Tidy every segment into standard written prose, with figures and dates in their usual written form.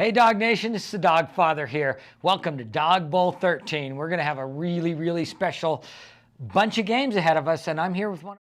Hey Dog Nation, this is the Dog Father here. Welcome to Dog Bowl 13. We're going to have a really special bunch of games ahead of us, and I'm here with one.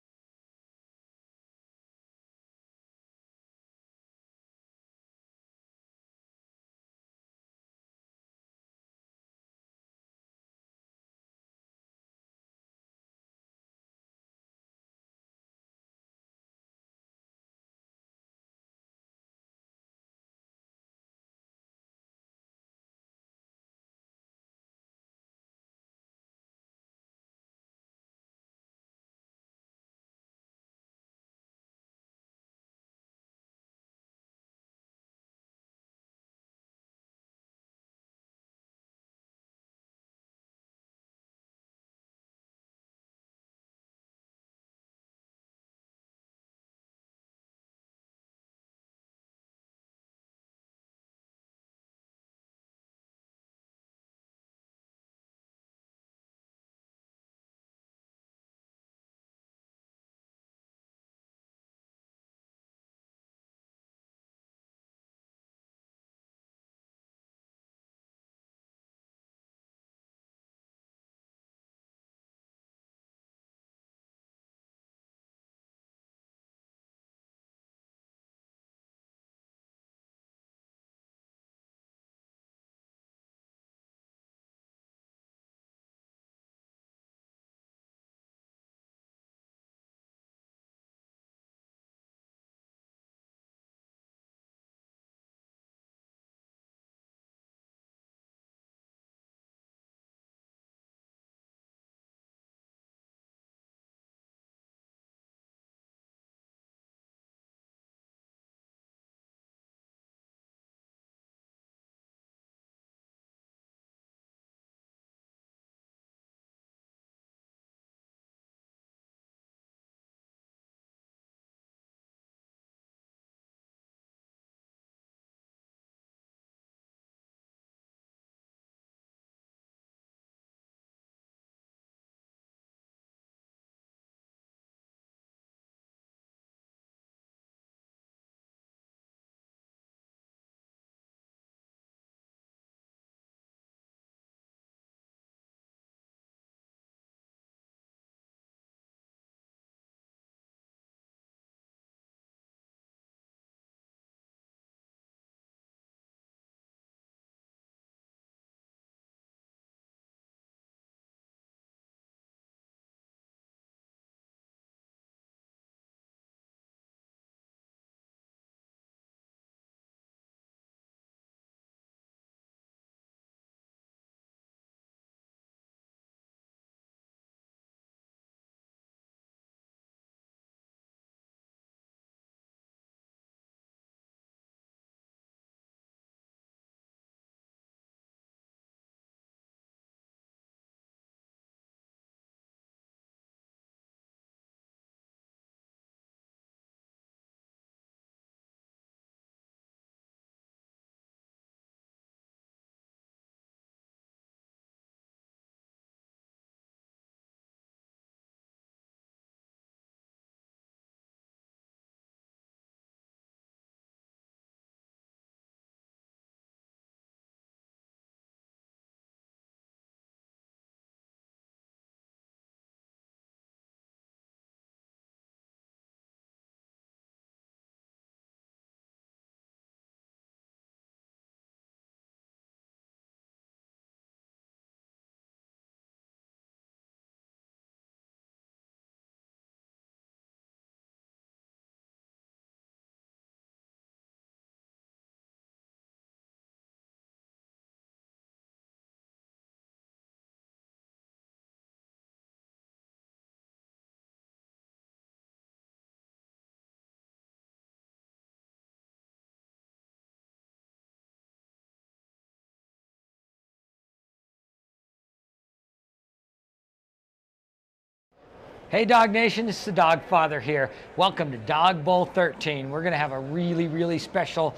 Hey Dog Nation, this is the Dog Father here. Welcome to Dog Bowl 13. We're going to have a really special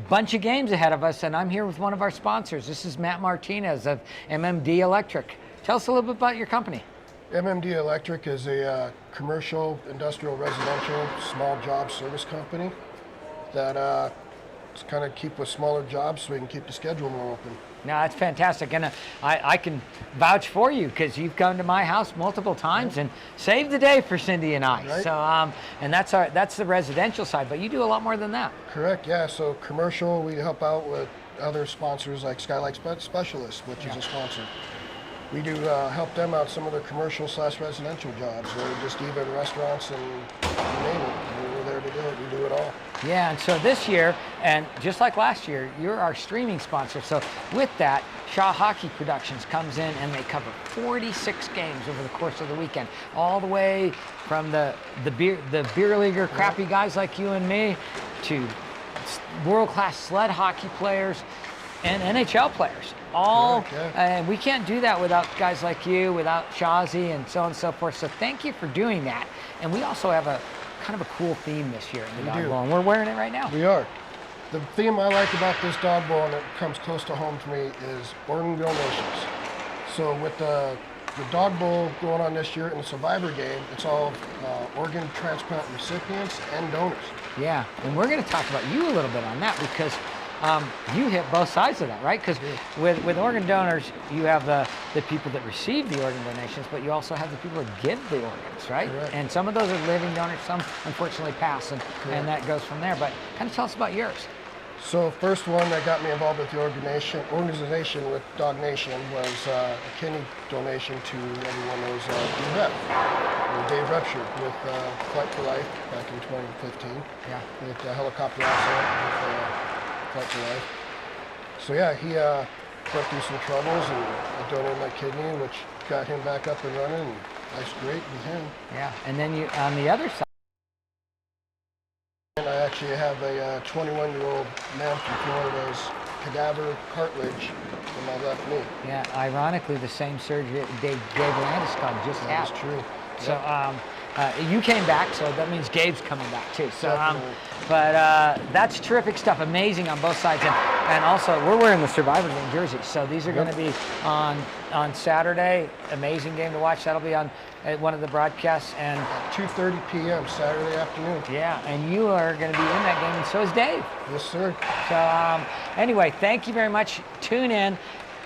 bunch of games ahead of us, and I'm here with one of our sponsors. This is Matt Martinez of MMD Electric. Tell us a little bit about your company. MMD Electric is a commercial, industrial, residential, small job service company that to kind of keep with smaller jobs so we can keep the schedule more open. No, that's fantastic, and I can vouch for you because you've come to my house multiple times and saved the day for Cindy and I. Right. So, and that's the residential side, but you do a lot more than that. Correct, yeah. So commercial, we help out with other sponsors like Skylight Specialists, which is a sponsor. We do help them out some of their commercial/residential jobs, or just even restaurants and you name it. We're there to do it. We do it all. Yeah, and so this year, and just like last year, you're our streaming sponsor. So with that, Shaw Hockey Productions comes in and they cover 46 games over the course of the weekend, all the way from the beer leaguer crappy guys like you and me to world-class sled hockey players and NHL players. All, and we can't do that without guys like you, without Shawzy, and so on and so forth. So thank you for doing that. And we also have a kind of a cool theme this year in the Dog Bowl, and we're wearing it right now. We are. The theme I like about this Dog Bowl, and it comes close to home for me, is organ donations. So with the Dog Bowl going on this year in the Survivor game, it's all organ transplant recipients and donors. Yeah, and we're going to talk about you a little bit on that because you hit both sides of that, right? Because with organ donors, you have the people that receive the organ donations, but you also have the people that give the organs, right? Correct. And some of those are living donors, some unfortunately pass, and that goes from there. But kind of tell us about yours. So first one that got me involved with the organization with Dog Nation was a kidney donation to everyone knows Dave Repsher with Flight for Life back in 2015. Yeah. With the helicopter accident with Flight for Life. So yeah, he went through some troubles and I donated my kidney, which got him back up and running. And that's great with him. Yeah, and then you on the other side. And I actually have a 21-year-old man from Florida's cadaver cartilage in my left knee. Yeah, ironically, the same surgery that Dave Landeskog just had. That is true. So you came back, so that means Gabe's coming back too. So, Definitely. but that's terrific stuff. Amazing on both sides, and also we're wearing the Survivor game jerseys. So these are going to be on Saturday. Amazing game to watch. That'll be on at one of the broadcasts and 2:30 p.m. Saturday afternoon. yeah, and you are going to be in that game, and so is Dave. Yes, sir. So anyway, thank you very much. Tune in.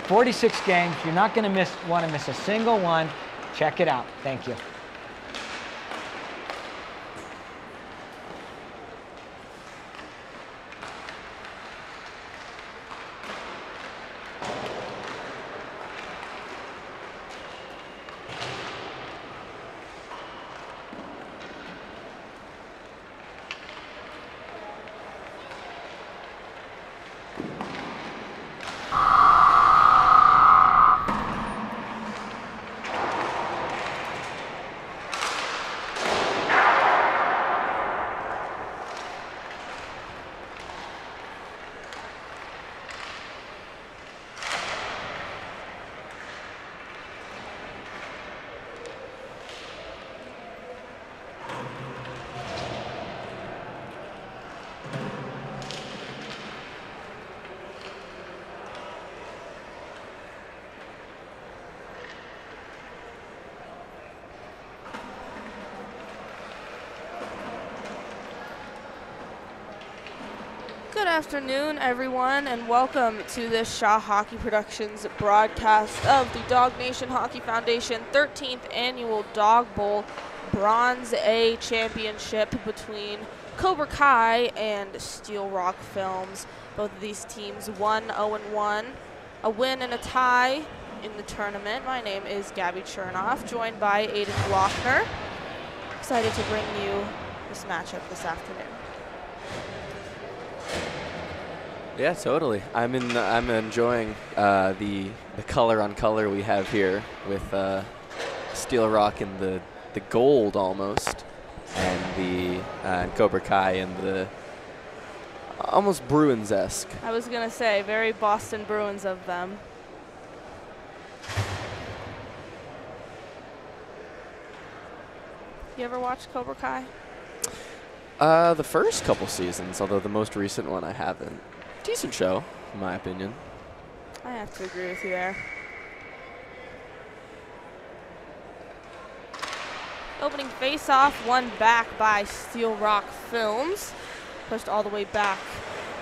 46 games. You're not going to want to miss a single one. Check it out. Thank you. Good afternoon, everyone, and welcome to this Shaw Hockey Productions broadcast of the Dog Nation Hockey Foundation 13th Annual Dog Bowl Bronze A Championship between Cobra Kai and Steel Rock Films. Both of these teams won 0-1, a win and a tie in the tournament. My name is Gabby Chernoff, joined by Aiden Blockner. Excited to bring you this matchup this afternoon. Yeah, totally. I'm enjoying the color on color we have here with Steel Rock in the gold almost, and the Cobra Kai in the almost Bruins-esque. I was gonna say very Boston Bruins of them. You ever watch Cobra Kai? The first couple seasons, although the most recent one I haven't. Decent show, in my opinion. I have to agree with you there. Opening face-off, won back by Steel Rock Films. Pushed all the way back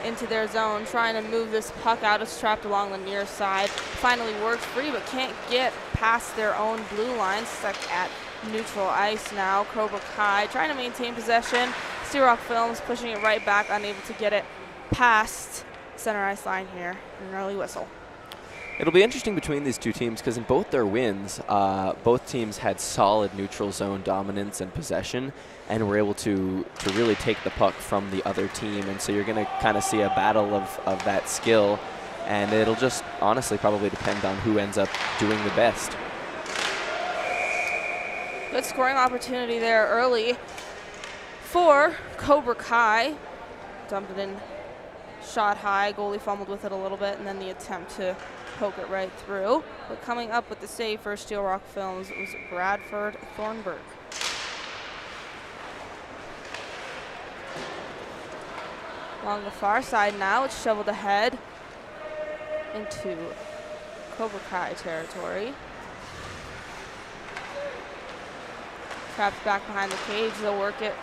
into their zone, trying to move this puck out. It's trapped along the near side. Finally works free, but can't get past their own blue line. Stuck at neutral ice now. Cobra Kai trying to maintain possession. Steel Rock Films pushing it right back, unable to get it past center ice line here. An early whistle. It'll be interesting between these two teams because in both their wins, both teams had solid neutral zone dominance and possession and were able to really take the puck from the other team. And so you're going to kind of see a battle of that skill. And it'll just honestly probably depend on who ends up doing the best. Good scoring opportunity there early for Cobra Kai. Dumped it in shot high. Goalie fumbled with it a little bit, and then the attempt to poke it right through. But coming up with the save for Steel Rock Films was Bradford Thornburg. Along the far side now, it's shoveled ahead into Cobra Kai territory. Trapped back behind the cage, they'll work it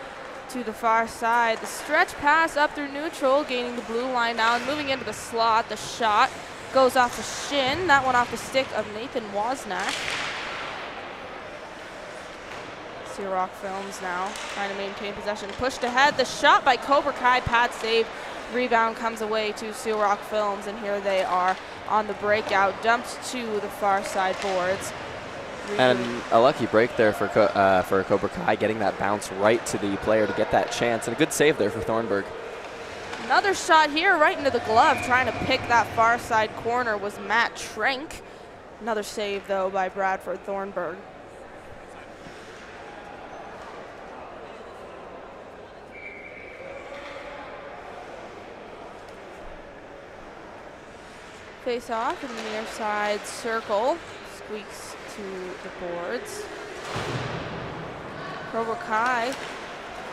to the far side. The stretch pass up through neutral, gaining the blue line now and moving into the slot. The shot goes off the shin. That one off the stick of Nathan Wozniak. Steel Rock Films now trying to maintain possession. Pushed ahead. The shot by Cobra Kai, pad save. Rebound comes away to Steel Rock Films, and here they are on the breakout. Dumped to the far side boards. And a lucky break there for Cobra Kai, getting that bounce right to the player to get that chance. And a good save there for Thornburg. Another shot here right into the glove, trying to pick that far side corner was Matt Trenk. Another save, though, by Bradford Thornburg. Face off in the near side circle. Squeaks to the boards. Cobra Kai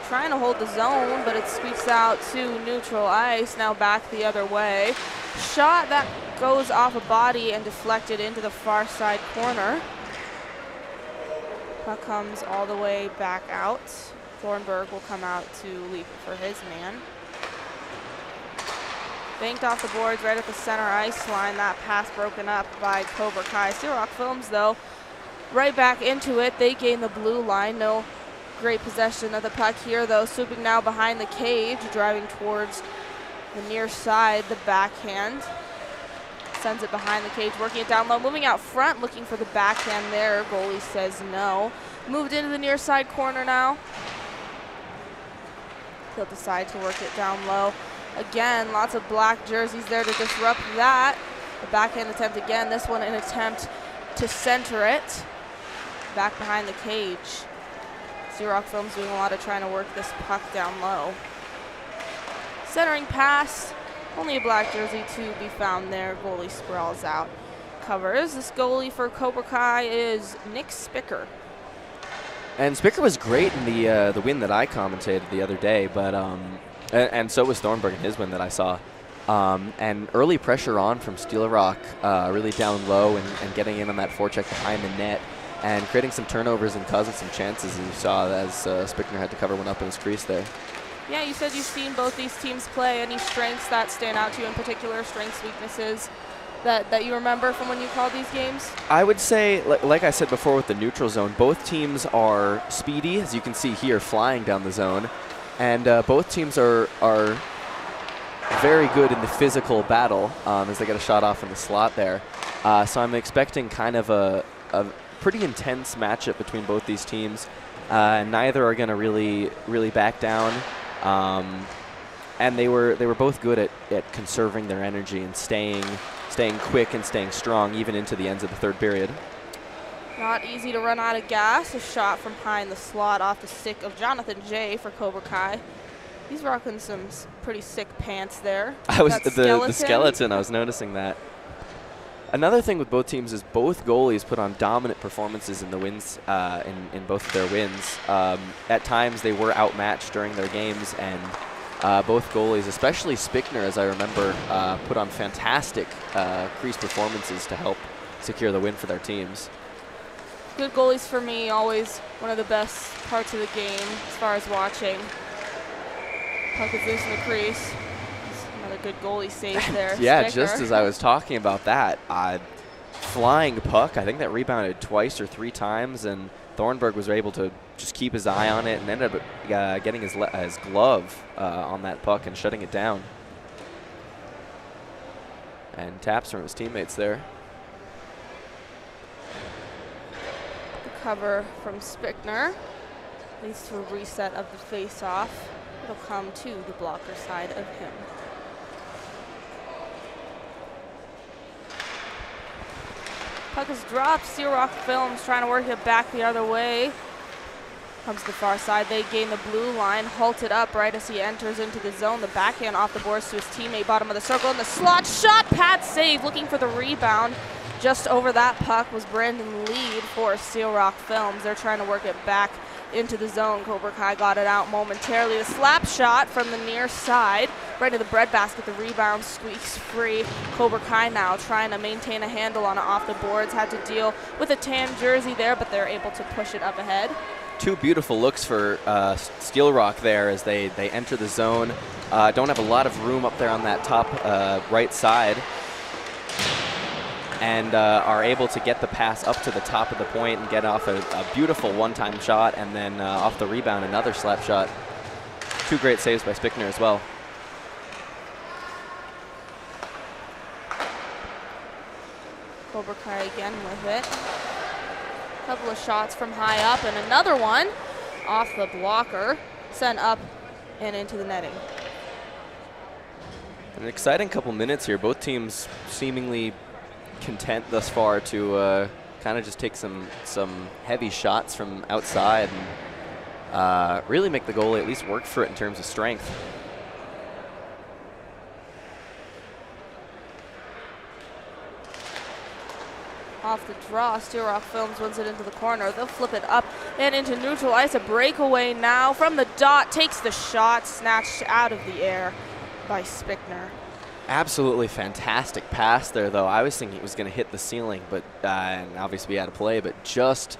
trying to hold the zone, but it squeaks out to neutral ice. Now back the other way. Shot that goes off a body and deflected into the far side corner. Puck comes all the way back out. Thornburg will come out to leap for his man. Banked off the boards right at the center ice line. That pass broken up by Cobra Kai. Steel Rock Films, though, right back into it. They gain the blue line. No great possession of the puck here, though. Swooping now behind the cage, driving towards the near side, the backhand. Sends it behind the cage, working it down low. Moving out front, looking for the backhand there. Goalie says no. Moved into the near side corner now. He'll decide to work it down low. Again, lots of black jerseys there to disrupt that. The backhand attempt again, this one an attempt to center it. Back behind the cage. Steel Rock Films doing a lot of trying to work this puck down low. Centering pass, only a black jersey to be found there. Goalie sprawls out, covers. This goalie for Cobra Kai is Nick Spicker. And Spicker was great in the win that I commentated the other day, but and so was Thornburg in his win that I saw. And early pressure on from Steel Rock, really down low and getting in on that forecheck behind the net and creating some turnovers and causing some chances, as you saw as Spickner had to cover one up in his crease there. Yeah, you said you've seen both these teams play. Any strengths that stand out to you in particular, strengths, weaknesses that you remember from when you called these games? I would say, like I said before with the neutral zone, both teams are speedy, as you can see here, flying down the zone. And both teams are very good in the physical battle as they get a shot off in the slot there. So I'm expecting kind of a pretty intense matchup between both these teams. Neither are going to really back down. And they were both good at conserving their energy and staying quick and staying strong even into the ends of the third period. Not easy to run out of gas. A shot from behind the slot off the stick of Jonathan J for Cobra Kai. He's rocking some pretty sick pants there. The skeleton, I was noticing that. Another thing with both teams is both goalies put on dominant performances in the wins, in both of their wins. At times they were outmatched during their games, and both goalies, especially Spickner, as I remember, put on fantastic crease performances to help secure the win for their teams. Good goalies for me, always one of the best parts of the game as far as watching. Puck is loose in the crease. Another Another good goalie save there. Yeah, Spicker. just as I was talking about that, flying puck, I think that rebounded twice or 3 times, and Thornburg was able to just keep his eye on it and ended up getting his glove on that puck and shutting it down. And taps from his teammates there. The cover from Spickner leads to a reset of the face-off. It'll come to the blocker side of him. Puck is dropped. Steel Rock Films trying to work it back the other way. Comes to the far side. They gain the blue line, halted up right as he enters into the zone. The backhand off the boards to his teammate, bottom of the circle, and the slot shot, pad save, looking for the rebound. Just over that puck was Brandon Lead for Steel Rock Films. They're trying to work it back into the zone. Cobra Kai got it out momentarily. The slap shot from the near side, right to the breadbasket. The rebound squeaks free. Cobra Kai now trying to maintain a handle on it off the boards. Had to deal with a tan jersey there, but they're able to push it up ahead. 2 beautiful looks for Steel Rock there as they enter the zone. Don't have a lot of room up there on that top right side, and are able to get the pass up to the top of the point and get off a beautiful one-time shot, and then off the rebound another slap shot. 2 great saves by Spickner as well. Cobra Kai again with it. Couple of shots from high up, and another one off the blocker, sent up and into the netting. An exciting couple minutes here. Both teams seemingly content thus far to kind of just take some heavy shots from outside and really make the goalie at least work for it in terms of strength. Off the draw, Steel Rock Films wins it into the corner. They'll flip it up and into neutral ice. A breakaway now from the dot, takes the shot, snatched out of the air by Spickner. Absolutely fantastic pass there, though. I was thinking it was going to hit the ceiling, but and obviously we had a play, but just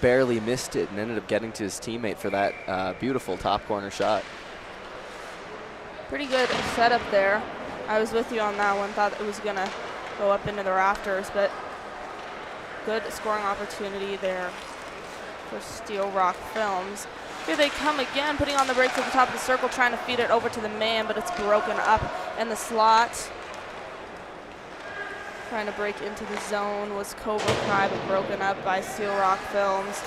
barely missed it and ended up getting to his teammate for that beautiful top corner shot. Pretty good setup there. I was with you on that one. Thought it was going to go up into the rafters, but good scoring opportunity there for Steel Rock Films. Here they come again, putting on the break to the top of the circle, trying to feed it over to the man, but it's broken up in the slot. Trying to break into the zone was Cobra Kai, but broken up by Steel Rock Films.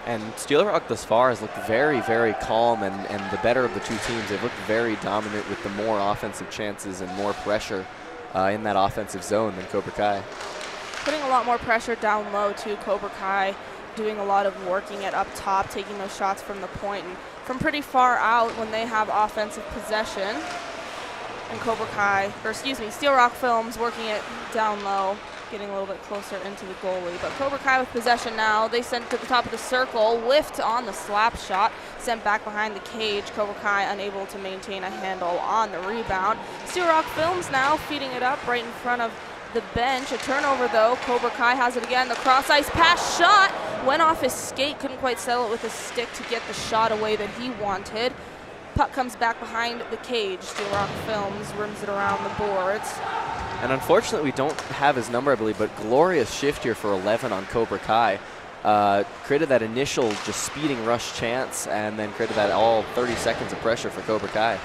And Steel Rock thus far has looked very, very calm, and the better of the 2 teams. They've looked very dominant with the more offensive chances and more pressure in that offensive zone than Cobra Kai. Putting a lot more pressure down low too. Cobra Kai doing a lot of working it up top, taking those shots from the point and from pretty far out when they have offensive possession. And Steel Rock Films working it down low, getting a little bit closer into the goalie. But Cobra Kai with possession now. They send it to the top of the circle, whiffed on the slap shot, sent back behind the cage. Cobra Kai unable to maintain a handle on the rebound. Steel Rock Films now feeding it up right in front of the bench. A turnover though. Cobra Kai has it again. The cross ice pass shot went off his skate. Couldn't quite settle it with his stick to get the shot away that he wanted. Puck comes back behind the cage. Steel Rock Films rims it around the boards. And unfortunately, we don't have his number, I believe, but glorious shift here for 11 on Cobra Kai. Created that initial just speeding rush chance and then created that all 30 seconds of pressure for Cobra Kai.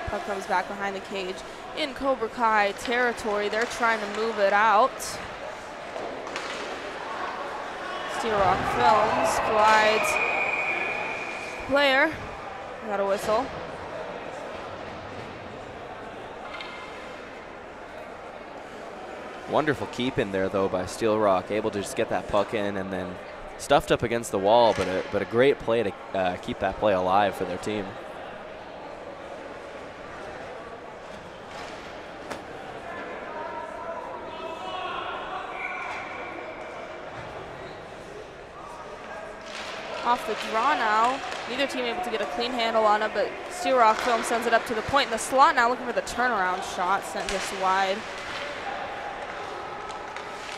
Puck comes back behind the cage in Cobra Kai territory. They're trying to move it out. Steel Rock Films glides player. Got a whistle. Wonderful keep in there, though, by Steel Rock. Able to just get that puck in and then stuffed up against the wall, but a great play to keep that play alive for their team. Off the draw now. Neither team able to get a clean handle on it, but Steel Rock Film sends it up to the point in the slot now, looking for the turnaround shot, sent just wide.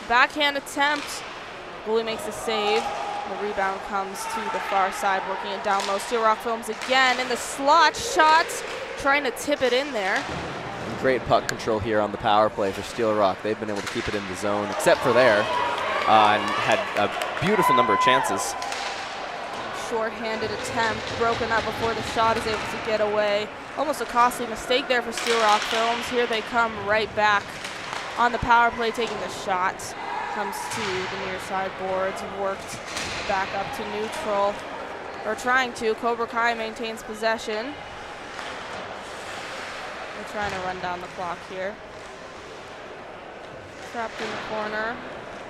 Backhand attempt. Goalie makes a save. The rebound comes to the far side, working it down low. Steel Rock Films again in the slot shots, trying to tip it in there. Great puck control here on the power play for Steel Rock. They've been able to keep it in the zone, except for there, and had a beautiful number of chances. Short-handed attempt, broken up before the shot is able to get away. Almost a costly mistake there for Steel Rock Films. Here they come right back on the power play, taking the shot. Comes to the near side boards, worked back up to neutral, or trying to. Cobra Kai maintains possession. They're trying to run down the clock here. Trapped in the corner.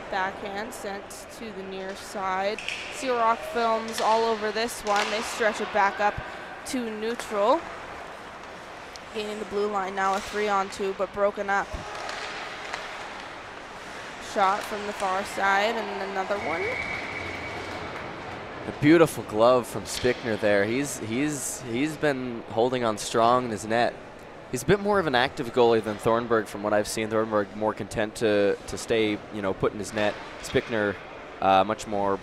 Backhand sent to the near side. Steel Rock Films all over this one. They stretch it back up to neutral. Gaining the blue line now, a 3-on-2, but broken up. Shot from the far side, and another one. A beautiful glove from Spickner there. He's been holding on strong in his net. He's a bit more of an active goalie than Thornburg from what I've seen. Thornburg more content to stay, put in his net. Spickner much more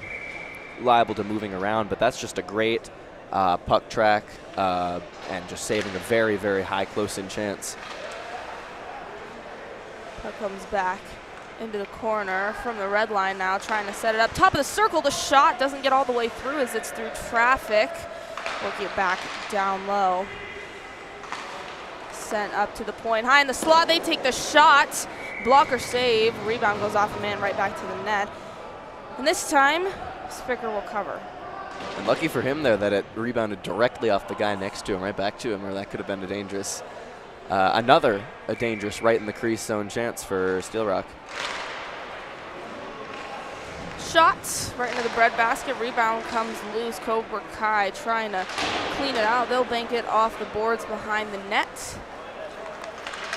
liable to moving around, but that's just a great puck track and just saving a very, very high close-in chance. Puck comes back into the corner from the red line now, trying to set it up. Top of the circle, the shot doesn't get all the way through as it's through traffic. Working it back down low. Sent up to the point, high in the slot. They take the shot. Blocker save. Rebound goes off the man right back to the net. And this time, Spicker will cover. And lucky for him there that it rebounded directly off the guy next to him, right back to him, or that could have been a dangerous, a dangerous right in the crease zone chance for Steel Rock. Shot right into the breadbasket. Rebound comes loose. Cobra Kai trying to clean it out. They'll bank it off the boards behind the net.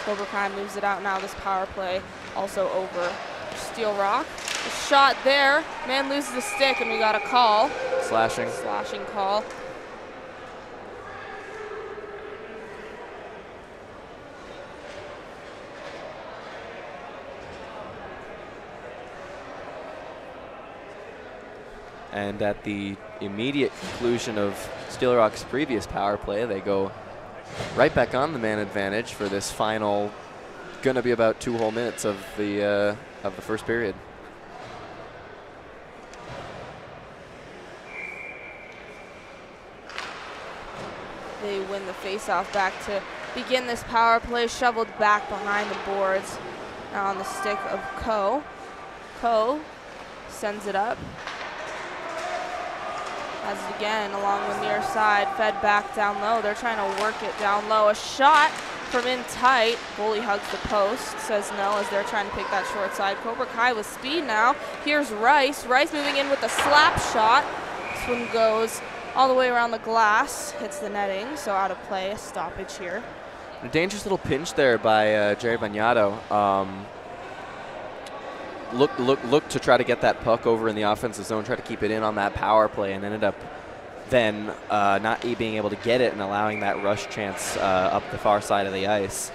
Cobra Kai moves it out now. This power play also over Steel Rock. The shot there. Man loses the stick, and we got a call. Slashing. Slashing call. And at the immediate conclusion of Steel Rock's previous power play, they go right back on the man advantage for this final, going to be about 2 whole minutes of the first period. They win the faceoff back to begin this power play, shoveled back behind the boards. Now on the stick of Ko. Ko sends it up. Has it again along the near side, fed back down low. They're trying to work it down low. A shot from in tight. Goalie hugs the post, says no as they're trying to pick that short side. Cobra Kai with speed now. Here's Rice. Rice moving in with a slap shot. This one goes all the way around the glass, hits the netting, so out of play, a stoppage here. A dangerous little pinch there by Jerry Bagnato. Look to try to get that puck over in the offensive zone, try to keep it in on that power play, and ended up then not being able to get it and allowing that rush chance up the far side of the ice.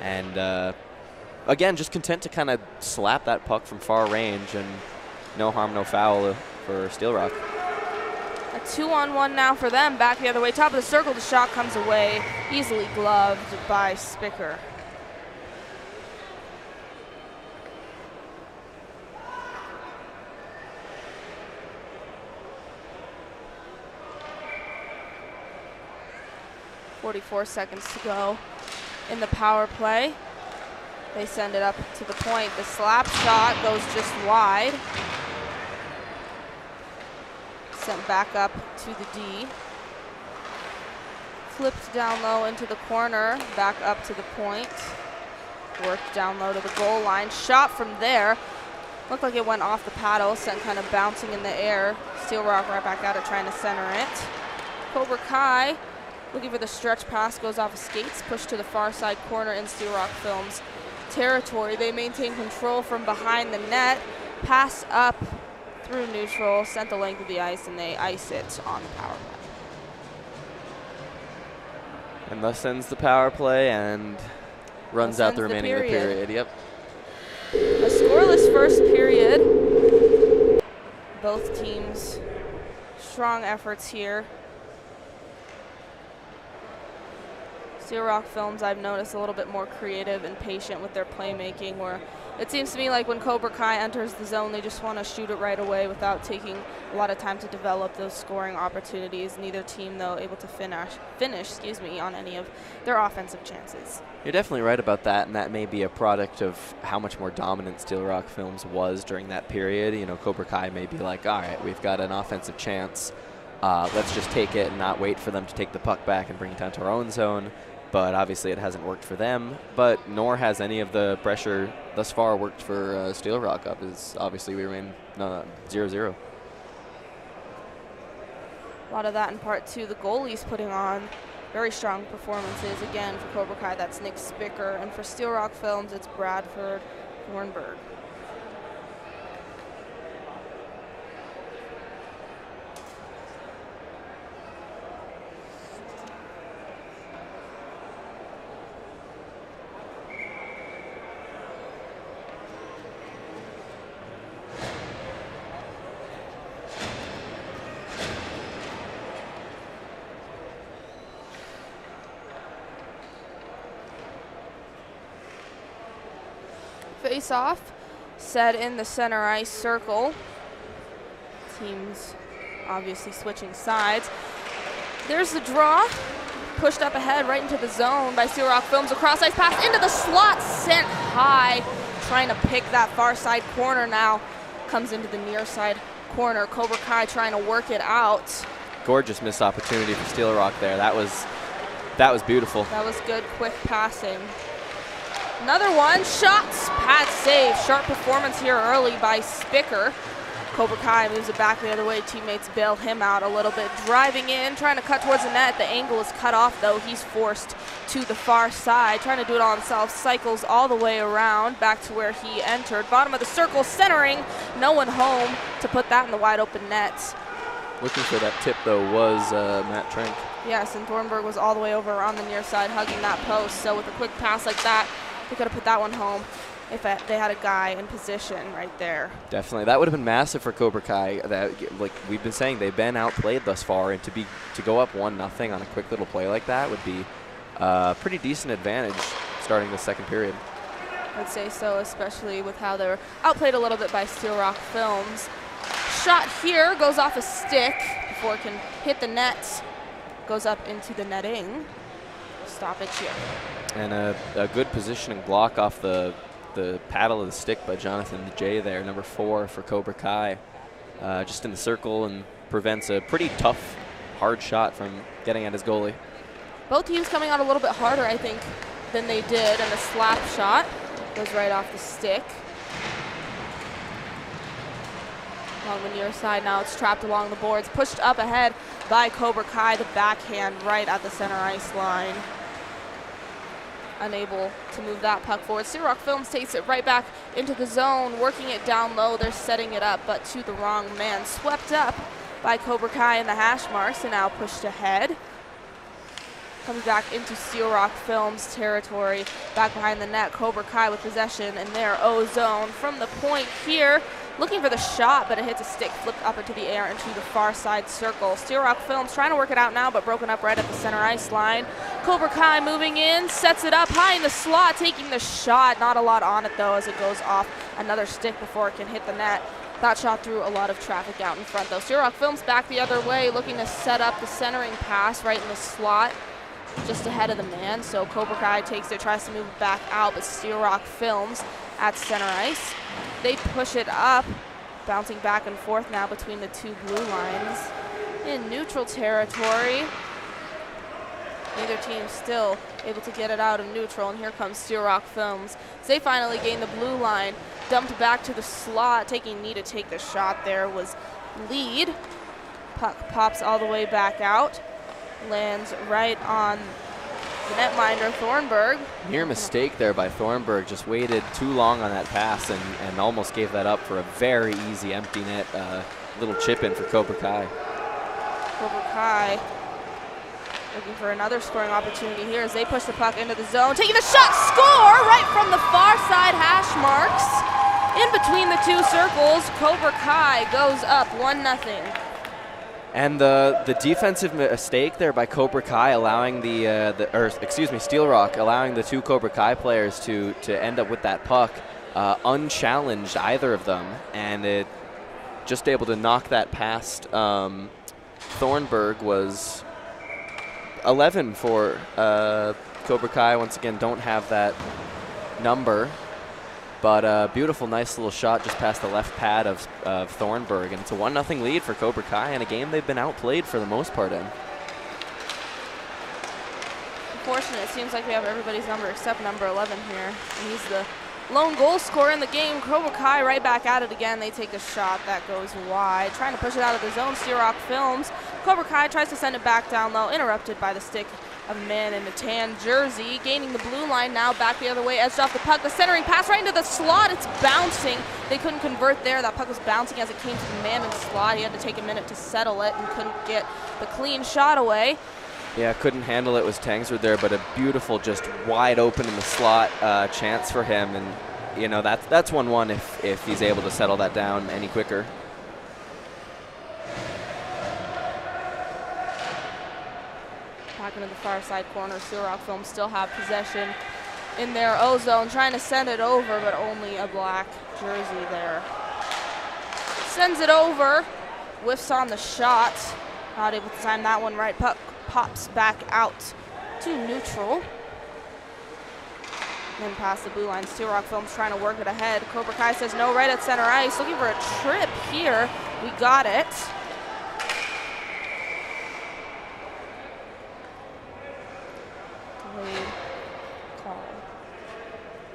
And again, just content to kind of slap that puck from far range, and no harm, no foul for Steel Rock. A 2-on-1 now for them, back the other way. Top of the circle, the shot comes away, easily gloved by Spicker. .44 seconds to go in the power play. They send it up to the point. The slap shot goes just wide. Sent back up to the D. Flipped down low into the corner, back up to the point. Worked down low to the goal line. Shot from there. Looked like it went off the paddle, sent kind of bouncing in the air. Steel Rock right back at it, trying to center it. Cobra Kai looking for the stretch pass, goes off of skates, pushed to the far side corner in Steel Rock Films territory. They maintain control from behind the net. Pass up through neutral, sent the length of the ice, and they ice it on the power play. And thus ends the power play and runs out the remaining of the period. Yep. A scoreless first period. Both teams strong efforts here. Steel Rock Films, I've noticed, a little bit more creative and patient with their playmaking, where it seems to me like when Cobra Kai enters the zone, they just want to shoot it right away without taking a lot of time to develop those scoring opportunities. Neither team, though, able to finish on any of their offensive chances. You're definitely right about that, and that may be a product of how much more dominant Steel Rock Films was during that period. You know, Cobra Kai may be like, all right, we've got an offensive chance. Let's just take it and not wait for them to take the puck back and bring it down to our own zone. But obviously it hasn't worked for them, but nor has any of the pressure thus far worked for Steel Rock up, as obviously we remain 0-0. A lot of that in part two. The goalies putting on very strong performances. Again, for Cobra Kai, that's Nick Spicker, and for Steel Rock Films, it's Bradford Thornburg. Face-off set in the center ice circle. Teams obviously switching sides. There's the draw. Pushed up ahead right into the zone by Steel Rock Films. A cross-ice pass into the slot, sent high. Trying to pick that far side corner now. Comes into the near side corner. Cobra Kai trying to work it out. Gorgeous missed opportunity for Steel Rock there. That was beautiful. That was good, quick passing. Another one, shots, pad save. Sharp performance here early by Spicker. Cobra Kai moves it back the other way. Teammates bail him out a little bit. Driving in, trying to cut towards the net. The angle is cut off, though. He's forced to the far side. Trying to do it all himself. Cycles all the way around, back to where he entered. Bottom of the circle, centering. No one home to put that in the wide open net. Looking for that tip, though, was Matt Trank. Yes, and Thornburg was all the way over on the near side, hugging that post. So with a quick pass like that, they could have put that one home if they had a guy in position right there. Definitely. That would have been massive for Cobra Kai. That, like we've been saying, they've been outplayed thus far, and to go up 1-0 on a quick little play like that would be a pretty decent advantage starting the second period. I'd say so, especially with how they were outplayed a little bit by Steel Rock Films. Shot here, goes off a stick before it can hit the net. Goes up into the netting. Stoppage here. And a good positioning block off the paddle of the stick by Jonathan J there, number 4 for Cobra Kai. Just in the circle and prevents a pretty tough, hard shot from getting at his goalie. Both teams coming out a little bit harder, I think, than they did, and a slap shot goes right off the stick. Along the near side now, it's trapped along the boards, pushed up ahead by Cobra Kai, the backhand right at the center ice line. Unable to move that puck forward. Steel Rock Films takes it right back into the zone, working it down low. They're setting it up, but to the wrong man. Swept up by Cobra Kai in the hash marks and now pushed ahead. Comes back into Steel Rock Films territory. Back behind the net, Cobra Kai with possession in their O zone. From the point here, looking for the shot, but it hits a stick, flipped up into the air into the far side circle. Steel Rock Films trying to work it out now, but broken up right at the center ice line. Cobra Kai moving in, sets it up high in the slot, taking the shot. Not a lot on it, though, as it goes off another stick before it can hit the net. That shot threw a lot of traffic out in front, though. Steel Rock Films back the other way, looking to set up the centering pass right in the slot, just ahead of the man. So Cobra Kai takes it, tries to move it back out, but Steel Rock Films at center ice. They push it up, bouncing back and forth now between the two blue lines. In neutral territory, neither team still able to get it out of neutral, and here comes Steel Rock Films. They finally gain the blue line, dumped back to the slot. Taking knee to take the shot there was Lead. Puck pops all the way back out, lands right on the netminder, Thornburg. Near mistake there by Thornburg. Just waited too long on that pass and almost gave that up for a very easy empty net little chip in for Cobra Kai. Cobra Kai looking for another scoring opportunity here as they push the puck into the zone. Taking the shot, score right from the far side hash marks. In between the two circles, Cobra Kai goes up 1-0. And the defensive mistake there by Cobra Kai, allowing Steel Rock, allowing the two Cobra Kai players to end up with that puck, unchallenged, either of them, and it just able to knock that past. Thornburg was 11 for Cobra Kai. Once again, don't have that number. But beautiful, nice little shot just past the left pad of Thornburg. And it's a 1-0 lead for Cobra Kai in a game they've been outplayed for the most part in. Unfortunate. It seems like we have everybody's number except number 11 here. And he's the lone goal scorer in the game. Cobra Kai right back at it again. They take a shot that goes wide. Trying to push it out of the zone. Steel Rock films. Cobra Kai tries to send it back down low. Interrupted by the stick of a man in a tan jersey. Gaining the blue line now, back the other way, edged off the puck. The centering pass right into the slot. It's bouncing. They couldn't convert there. That puck was bouncing as it came to the man in the slot. He had to take a minute to settle it and couldn't get the clean shot away. Yeah, couldn't handle it, was Tangswood there, but a beautiful, just wide open in the slot chance for him. And, you know, that's 1-1 if he's able to settle that down any quicker. Back into the far side corner. Steel Rock Films still have possession in their O-zone, trying to send it over, but only a black jersey there. Sends it over, whiffs on the shot. Not able to time that one right. Puck pops back out to neutral. Then past the blue line. Steel Rock Films trying to work it ahead. Cobra Kai says no right at center ice. Looking for a trip here. We got it.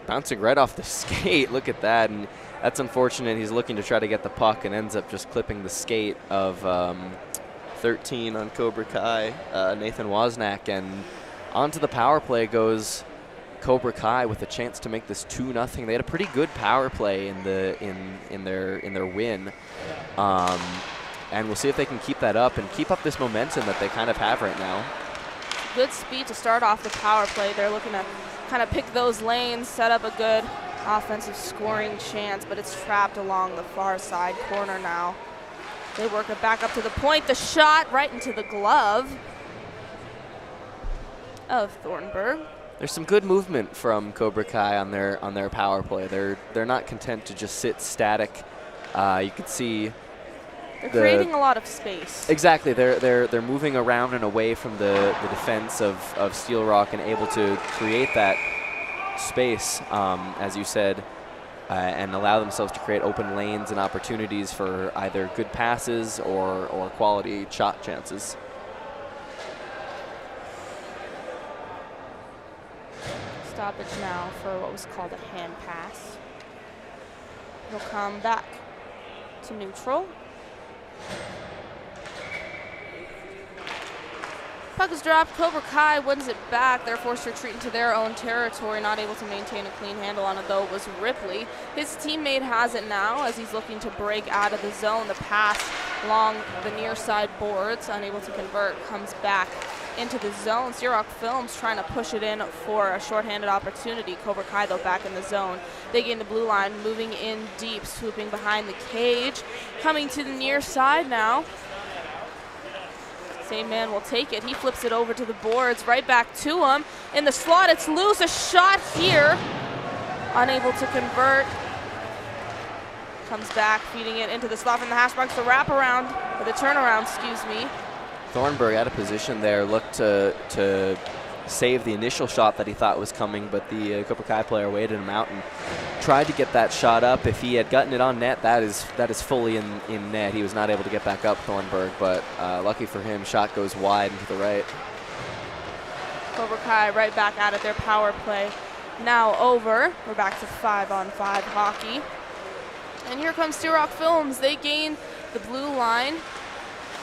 Bouncing right off the skate. Look at that. And that's unfortunate. He's looking to try to get the puck and ends up just clipping the skate of 13 on Cobra Kai, Nathan Wozniak. And onto the power play goes Cobra Kai with a chance to make this 2-0. They had a pretty good power play in their win. And we'll see if they can keep that up and keep up this momentum that they kind of have right now. Good speed to start off the power play. They're looking to kind of pick those lanes, set up a good offensive scoring chance, but it's trapped along the far side corner now. They work it back up to the point. The shot right into the glove of Thornburg. There's some good movement from Cobra Kai on their power play. They're not content to just sit static. You can see they're creating a lot of space. Exactly. They're moving around and away from the defense of Steel Rock and able to create that space, as you said, and allow themselves to create open lanes and opportunities for either good passes or quality shot chances. Stoppage now for what was called a hand pass. He'll come back to neutral. Puck is dropped. Cobra Kai wins it back. They're forced to retreat into their own territory, not able to maintain a clean handle on it, though it was Ripley. His teammate has it now as he's looking to break out of the zone. The pass along the near side boards, unable to convert, comes back into the zone. Steel Rock Films trying to push it in for a shorthanded opportunity. Cobra Kai, though, back in the zone. They gain the blue line, moving in deep, swooping behind the cage. Coming to the near side now. Same man will take it. He flips it over to the boards, right back to him. In the slot, it's loose. A shot here. Unable to convert. Comes back, feeding it into the slot from the hash marks. The wraparound, or the turnaround, excuse me. Thornburg out of position there, looked to save the initial shot that he thought was coming, but the Cobra Kai player waited him out and tried to get that shot up. If he had gotten it on net, that is fully in net. He was not able to get back up, Thornburg, but lucky for him, shot goes wide and to the right. Cobra Kai right back out of their power play. Now over. We're back to 5-on-5 hockey. And here comes Steel Rock Films. They gain the blue line.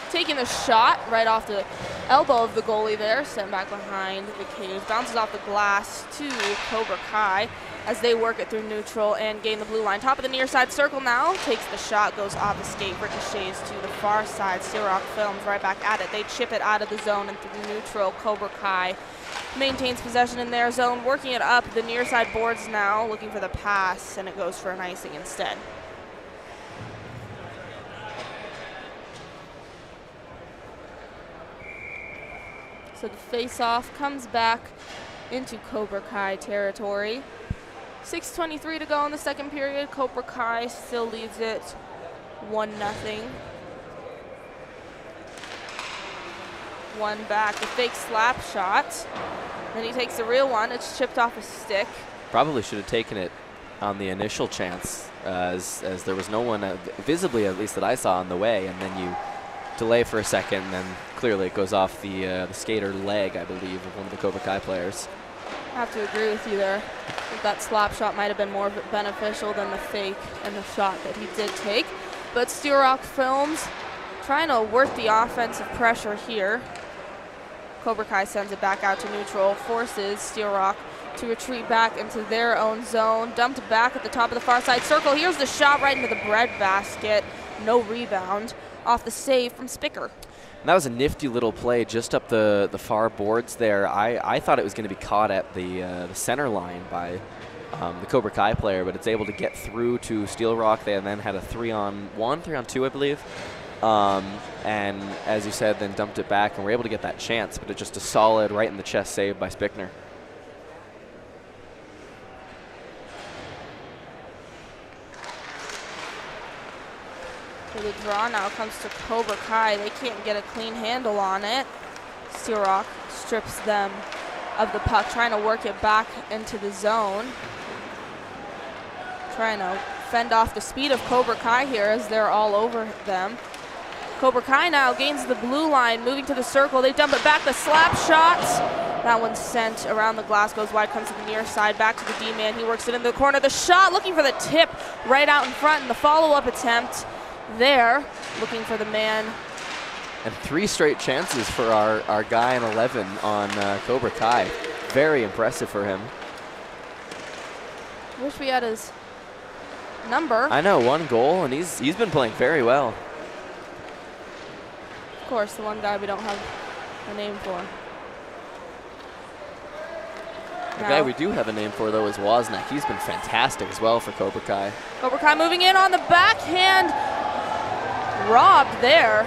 Taking a shot right off the elbow of the goalie there, sent back behind the cage, bounces off the glass to Cobra Kai as they work it through neutral and gain the blue line. Top of the near side circle now, takes the shot, goes off the skate, ricochets to the far side. Steel Rock Films right back at it. They chip it out of the zone and through neutral. Cobra Kai maintains possession in their zone, working it up the near side boards now, looking for the pass, and it goes for an icing instead. So the face-off comes back into Cobra Kai territory. 6:23 to go in the second period. Cobra Kai still leads it 1-0. One back, the fake slap shot. Then he takes the real one. It's chipped off a stick. Probably should have taken it on the initial chance, as there was no one visibly, at least that I saw, on the way, and then you delay for a second, and then clearly it goes off the skater leg, I believe, of one of the Cobra Kai players. I have to agree with you there. That slap shot might have been more beneficial than the fake and the shot that he did take. But Steel Rock Films trying to work the offensive pressure here. Cobra Kai sends it back out to neutral, forces Steel Rock to retreat back into their own zone. Dumped back at the top of the far side circle. Here's the shot right into the bread basket. No rebound off the save from Spicker. And that was a nifty little play just up the far boards there. I thought it was going to be caught at the center line by the Cobra Kai player, but it's able to get through to Steel Rock. They then had a 3-on-1, 3-on-2, I believe. And as you said, then dumped it back and were able to get that chance, but it's just a solid right in the chest save by Spickner. So the draw now comes to Cobra Kai. They can't get a clean handle on it. Steel Rock strips them of the puck, trying to work it back into the zone. Trying to fend off the speed of Cobra Kai here as they're all over them. Cobra Kai now gains the blue line, moving to the circle. They dump it back, the slap shot. That one's sent around the glass, goes wide, comes to the near side, back to the D-man. He works it in the corner. The shot, looking for the tip right out in front, and the follow-up attempt there, looking for the man. And 3 straight chances for our guy in 11 on Cobra Kai. Very impressive for him. Wish we had his number. I know, 1 goal, and he's been playing very well. Of course, the one guy we don't have a name for. The guy we do have a name for, though, is Wozniak. He's been fantastic as well for Cobra Kai. Cobra Kai moving in on the backhand. Robbed there.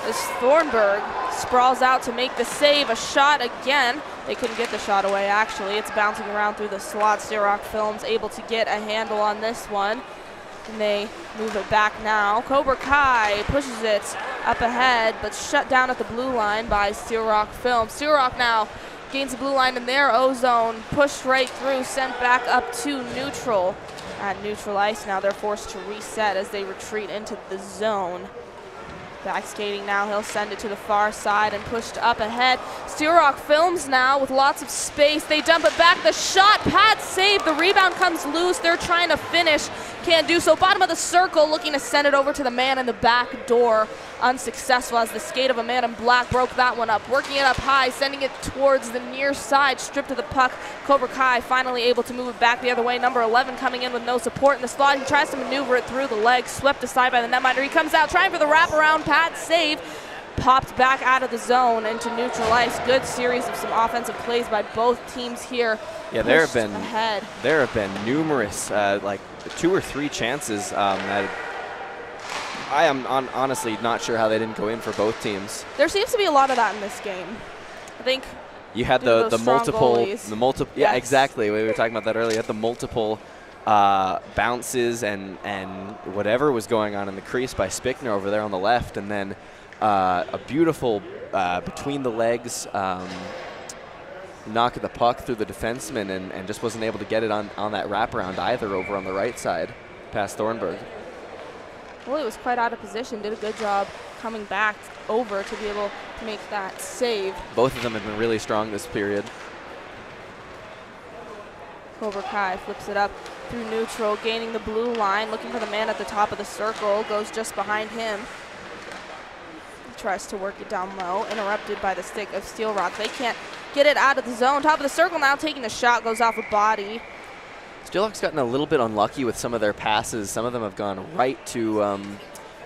As Thornburg sprawls out to make the save. A shot again. They couldn't get the shot away, actually. It's bouncing around through the slot. Steel Rock Films able to get a handle on this one. And they move it back now. Cobra Kai pushes it up ahead, but shut down at the blue line by Steel Rock Films. Steel Rock now gains the blue line in their O-zone, pushed right through, sent back up to neutral. At neutral ice now, they're forced to reset as they retreat into the zone. Back skating now, he'll send it to the far side and pushed up ahead. Steel Rock Films now with lots of space. They dump it back, the shot, pad save, the rebound comes loose. They're trying to finish, can't do so. Bottom of the circle, looking to send it over to the man in the back door. Unsuccessful as the skate of a man in black broke that one up. Working it up high, sending it towards the near side, stripped of the puck. Cobra Kai finally able to move it back the other way. Number 11 coming in with no support in the slot. He tries to maneuver it through the legs, swept aside by the netminder. He comes out trying for the wraparound pad save. Popped back out of the zone into neutral ice. Good series of some offensive plays by both teams here. Yeah, there have been numerous, like 2 or 3 chances that I am honestly not sure how they didn't go in for both teams. There seems to be a lot of that in this game. I think you had the multiple, yeah, exactly. We were talking about that earlier. You had the multiple bounces and whatever was going on in the crease by Spickner over there on the left, and then a beautiful between the legs knock of the puck through the defenseman, and just wasn't able to get it on that wraparound either over on the right side past Thornburg. Well, he was quite out of position, did a good job coming back over to be able to make that save. Both of them have been really strong this period. Cobra Kai flips it up through neutral, gaining the blue line, looking for the man at the top of the circle, goes just behind him. Tries to work it down low, interrupted by the stick of Steel Rock. They can't get it out of the zone. Top of the circle now, taking the shot, goes off a body. Steel Rock's gotten a little bit unlucky with some of their passes. Some of them have gone right to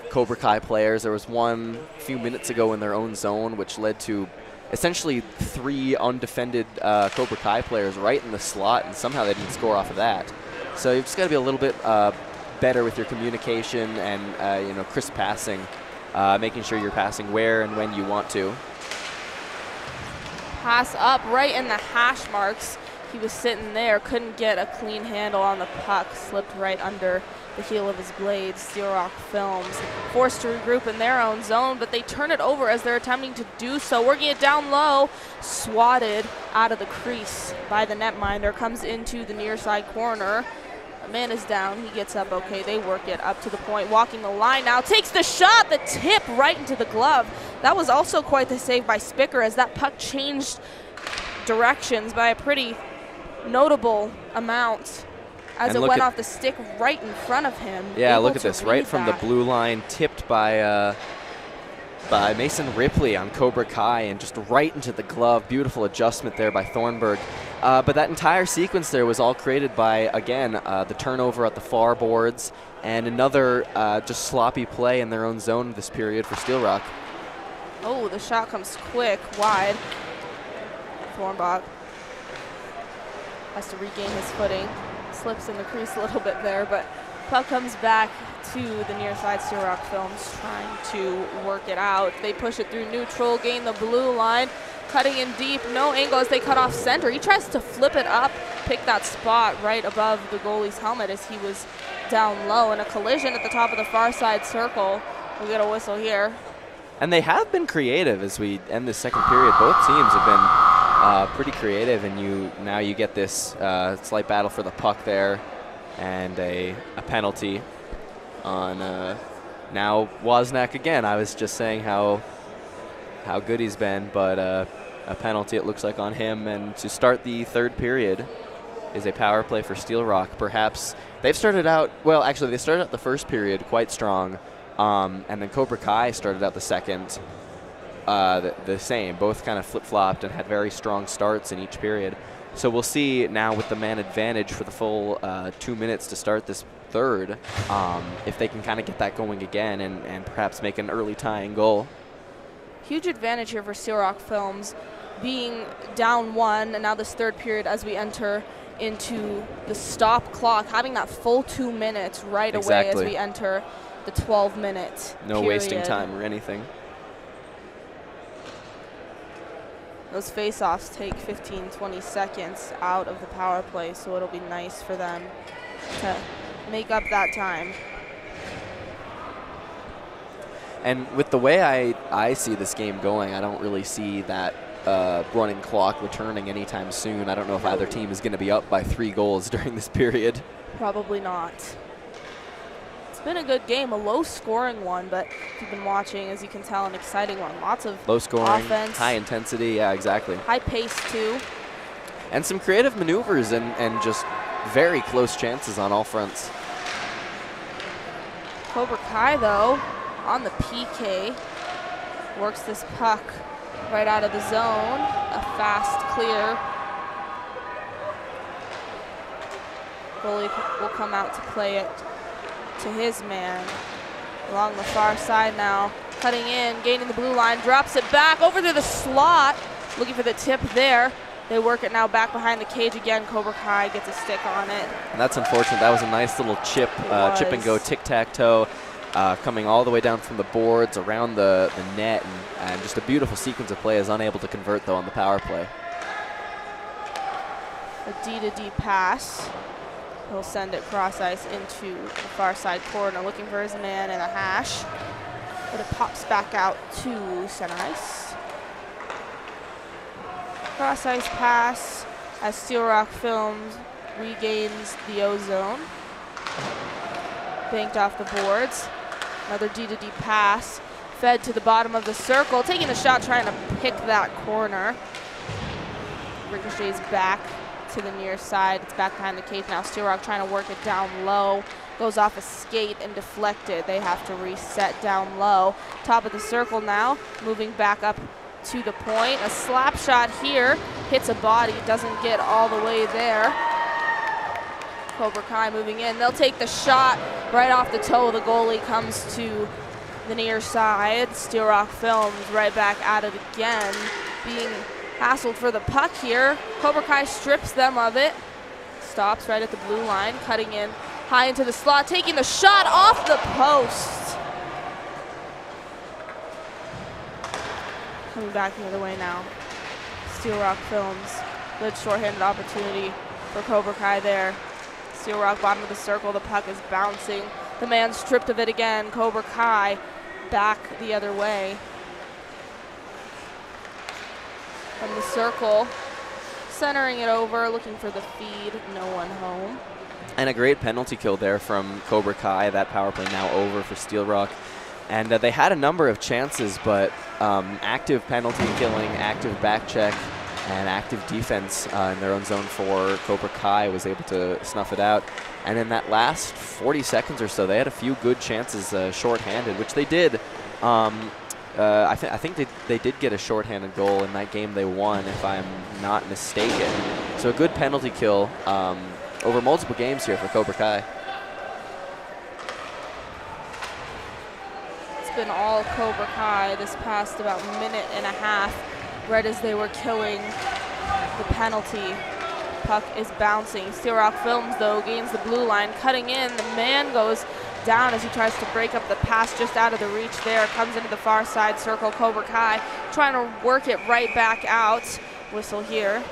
Cobra Kai players. There was one a few minutes ago in their own zone, which led to essentially 3 undefended Cobra Kai players right in the slot, and somehow they didn't score off of that. So you've just got to be a little bit better with your communication and crisp passing, making sure you're passing where and when you want to. pass up right in the hash marks. He was sitting there, couldn't get a clean handle on the puck, slipped right under the heel of his blade. Steel Rock Films forced to regroup in their own zone, but they turn it over as they're attempting to do so. Working it down low, swatted out of the crease by the netminder, comes into the near side corner. A man is down, he gets up okay. They work it up to the point, walking the line now, takes the shot, the tip right into the glove. That was also quite the save by Spicker as that puck changed directions by a pretty notable amount as it went off the stick right in front of him. Yeah, look at this, right from the blue line, tipped by Mason Ripley on Cobra Kai and just right into the glove. Beautiful adjustment there by Thornburg. But that entire sequence there was all created by, again, the turnover at the far boards and another just sloppy play in their own zone this period for Steel Rock. Oh, the shot comes quick, wide. Thornburg has to regain his footing. Slips in the crease a little bit there, but puck comes back to the near side. Steel Rock Films trying to work it out. They push it through neutral, gain the blue line, cutting in deep, no angle as they cut off center. He tries to flip it up, pick that spot right above the goalie's helmet as he was down low, and a collision at the top of the far side circle. We'll get a whistle here. And they have been creative as we end this second period. Both teams have been pretty creative, and now you get this slight battle for the puck there, and a penalty on now Wozniak again. I was just saying how good he's been, but a penalty it looks like on him. And to start the third period is a power play for Steel Rock. Perhaps they've started out, well, actually they started out the first period quite strong, and then Cobra Kai started out the second the same. Both kind of flip-flopped and had very strong starts in each period. So we'll see now with the man advantage for the full 2 minutes to start this third, if they can kind of get that going again and perhaps make an early tying goal. Huge advantage here for Steel Rock Films, being down one, and now this third period as we enter into the stop clock, having that full 2 minutes right away as we enter the 12-minute No period. wasting time or anything. Those face-offs take 15, 20 seconds out of the power play, so it'll be nice for them to make up that time. And with the way I see this game going, I don't really see that running clock returning anytime soon. I don't know if either team is going to be up by 3 goals during this period. Probably not. It's been a good game, a low-scoring one, but if you've been watching, as you can tell, an exciting one. Lots of low-scoring, offense, high intensity, yeah, exactly. high pace, too. And some creative maneuvers and just very close chances on all fronts. Cobra Kai, though, on the PK, works this puck right out of the zone. A fast clear. Goalie will come out to play it to his man along the far side now. Cutting in, gaining the blue line, drops it back over to the slot. Looking for the tip there. They work it now back behind the cage again. Cobra Kai gets a stick on it. And that's unfortunate. That was a nice little chip and go tic-tac-toe. Coming all the way down from the boards, around the net, and just a beautiful sequence of play. Is unable to convert, though, on the power play. A D-to-D pass. He'll send it cross ice into the far side corner, looking for his man in a hash. But it pops back out to center ice. Cross ice pass as Steel Rock Films regains the O-zone. Banked off the boards. Another D-to-D pass, fed to the bottom of the circle, taking the shot, trying to pick that corner. Ricochets back to the near side. It's back behind the cage now. Steel Rock trying to work it down low. Goes off a skate and deflected. They have to reset down low. Top of the circle now, moving back up to the point. A slap shot here, hits a body, doesn't get all the way there. Cobra Kai moving in. They'll take the shot right off the toe. The goalie comes to the near side. Steel Rock Films right back at it again, being hassled for the puck here. Cobra Kai strips them of it. Stops right at the blue line, cutting in high into the slot, taking the shot off the post. Coming back the other way now. Steel Rock Films. Good shorthanded opportunity for Cobra Kai there. Steel Rock bottom of the circle. The puck is bouncing. The man stripped of it again. Cobra Kai back the other way. From the circle, centering it over, looking for the feed. No one home. And a great penalty kill there from Cobra Kai. That power play now over for Steel Rock. And they had a number of chances, but active penalty killing, active back check, and active defense in their own zone for Cobra Kai was able to snuff it out. And in that last 40 seconds or so, they had a few good chances shorthanded, which they did. I think they did get a shorthanded goal in that game they won, if I'm not mistaken. So a good penalty kill over multiple games here for Cobra Kai. It's been all Cobra Kai this past about minute and a half, right as they were killing the penalty. Puck is bouncing. Steel Rock Films, though, gains the blue line, cutting in. The man goes down as he tries to break up the pass just out of the reach there. Comes into the far side circle. Cobra Kai trying to work it right back out. Whistle here.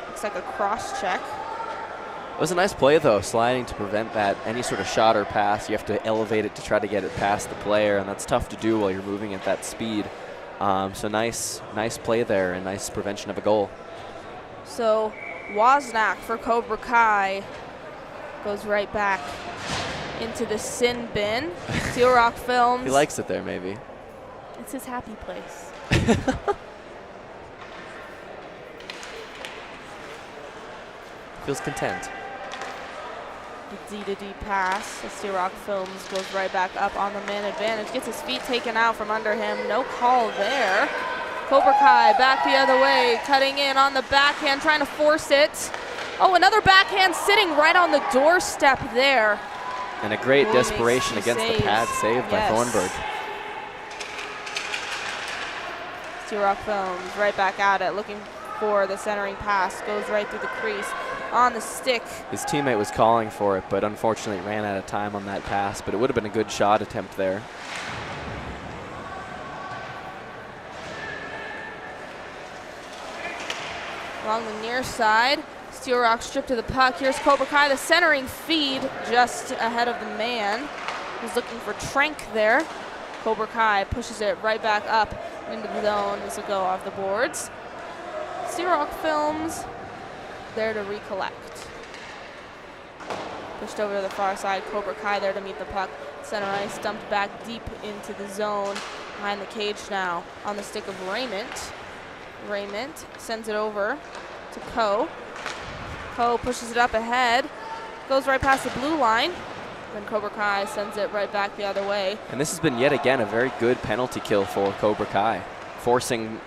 Looks like a cross check. It was a nice play, though, sliding to prevent that any sort of shot or pass. You have to elevate it to try to get it past the player, and that's tough to do while you're moving at that speed. So nice play there and nice prevention of a goal. So Wozniak for Cobra Kai goes right back into the sin bin. Steel Rock Films. He likes it there, maybe. It's his happy place. Feels content. The D-to-D pass. The Steel Rock Films goes right back up on the man advantage. Gets his feet taken out from under him. No call there. Cobra Kai back the other way, cutting in on the backhand, trying to force it. Oh, another backhand sitting right on the doorstep there. And a great Boy, desperation makes two against the saves. pad save by Thornburg. Steel Rock Films right back at it, looking for the centering pass. Goes right through the crease on the stick. His teammate was calling for it, but unfortunately ran out of time on that pass. But it would have been a good shot attempt there. Along the near side, Steel Rock stripped of the puck. Here's Cobra Kai, the centering feed just ahead of the man. He's looking for Trank there. Cobra Kai pushes it right back up into the zone. This will go off the boards. Steel Rock Films there to recollect. Pushed over to the far side. Cobra Kai there to meet the puck. Center ice dumped back deep into the zone. Behind the cage now on the stick of Raymond. Raymond sends it over to Ko. Ko pushes it up ahead. Goes right past the blue line. Then Cobra Kai sends it right back the other way. And this has been yet again a very good penalty kill for Cobra Kai, forcing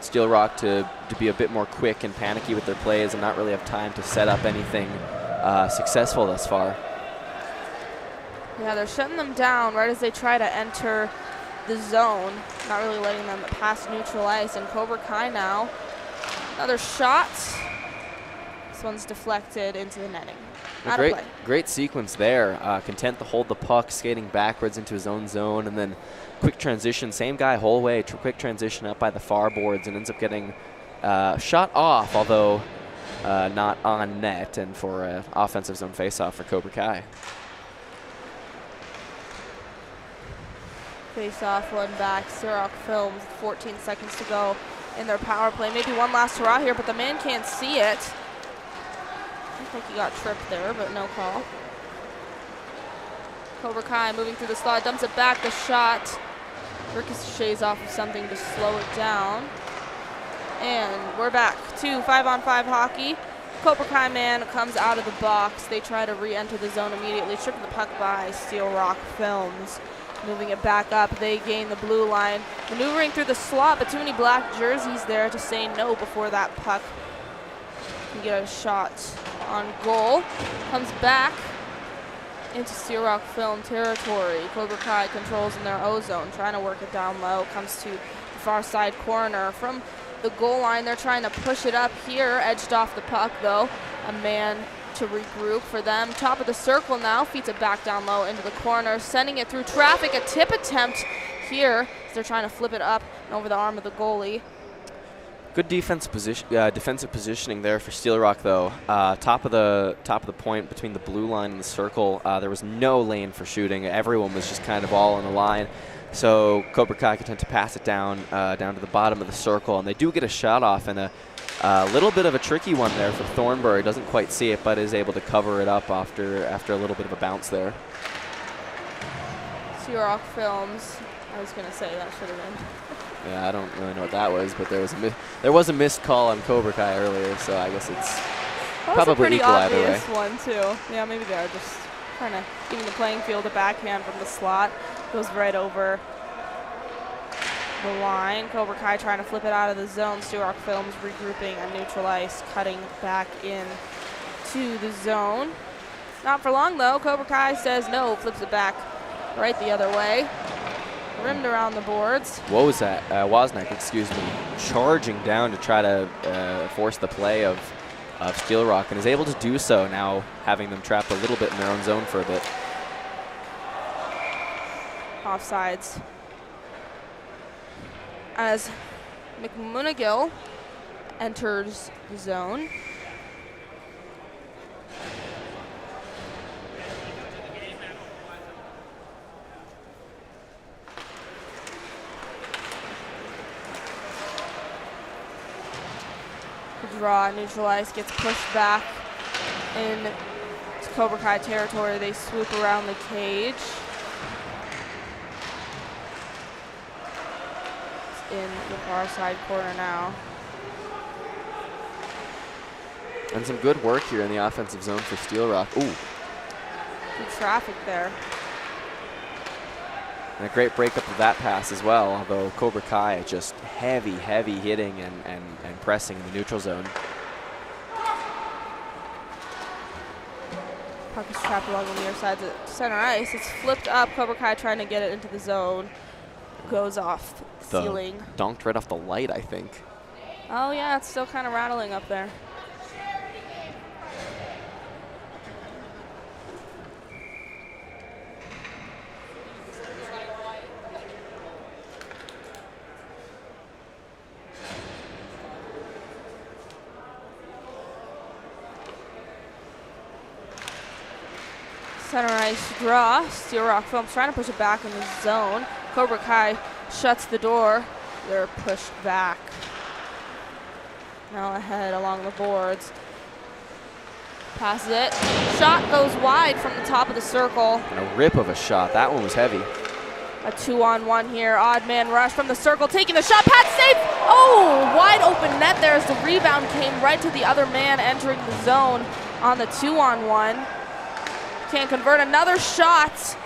Steel Rock to be a bit more quick and panicky with their plays and not really have time to set up anything successful thus far. Yeah, they're shutting them down right as they try to enter the zone, not really letting them pass neutral ice. And Cobra Kai now, another shot. This one's deflected into the netting. Great sequence there. Content to hold the puck, skating backwards into his own zone, and then quick transition. Same guy whole way. Quick transition up by the far boards, and ends up getting shot off, although not on net, and for an offensive zone faceoff for Cobra Kai. Face off, one back. Steel Rock Films, 14 seconds to go in their power play. Maybe one last hurrah here, but the man can't see it. I think he got tripped there, but no call. Cobra Kai moving through the slot, dumps it back, the shot. Ricochets off of something to slow it down. And we're back to 5-on-5 hockey. Cobra Kai man comes out of the box. They try to re-enter the zone immediately. Stripped the puck by Steel Rock Films. Moving it back up, they gain the blue line. Maneuvering through the slot, but too many black jerseys there to say no before that puck can get a shot on goal. Comes back into Steel Rock Film territory. Cobra Kai controls in their O-zone, trying to work it down low. Comes to the far side corner. From the goal line, they're trying to push it up here. Edged off the puck, though. A man to regroup for them. Top of the circle now, feeds it back down low into the corner, sending it through traffic. A tip attempt here as they're trying to flip it up and over the arm of the goalie. Good defensive positioning there for Steel Rock, though. Top of the point between the blue line and the circle, there was no lane for shooting. Everyone was just kind of all on the line. So Cobra Kai could tend to pass it down to the bottom of the circle, and they do get a shot off, and a little bit of a tricky one there for Thornberry. Doesn't quite see it, but is able to cover it up after a little bit of a bounce there. Steel Rock Films. I was gonna say that should have been. Yeah, I don't really know what that was, but there was a missed call on Cobra Kai earlier, so I guess it's probably equal either way. That was a pretty obvious one too. Yeah, maybe they're just trying to give the playing field a backhand from the slot. Goes right over the line. Cobra Kai trying to flip it out of the zone. Steel Rock Films regrouping on neutral ice, cutting back in to the zone. Not for long though. Cobra Kai says no, flips it back right the other way. Rimmed around the boards. What was that? Wozniak, excuse me, charging down to try to force the play of Steel Rock, and is able to do so now, having them trapped a little bit in their own zone for a bit. Offsides. As McMonagill enters the zone. Draw, neutral ice, gets pushed back in to Cobra Kai territory. They swoop around the cage. It's in the far side corner now. And some good work here in the offensive zone for Steel Rock. Ooh. Good traffic there. And a great breakup of that pass as well, although Cobra Kai just heavy hitting and pressing in the neutral zone. Puck is trapped along the near side to center ice. It's flipped up. Cobra Kai trying to get it into the zone. Goes off the ceiling. Dunked right off the light, I think. Oh yeah, it's still kind of rattling up there. Center ice draw. Steel Rock Films trying to push it back in the zone. Cobra Kai shuts the door. They're pushed back. Now ahead along the boards. Passes it. Shot goes wide from the top of the circle. And a rip of a shot. That one was heavy. A 2-on-1 here. Odd man rush from the circle. Taking the shot. Pat safe. Oh, wide open net there as the rebound came right to the other man entering the zone on the 2-on-1. Can't convert another shot.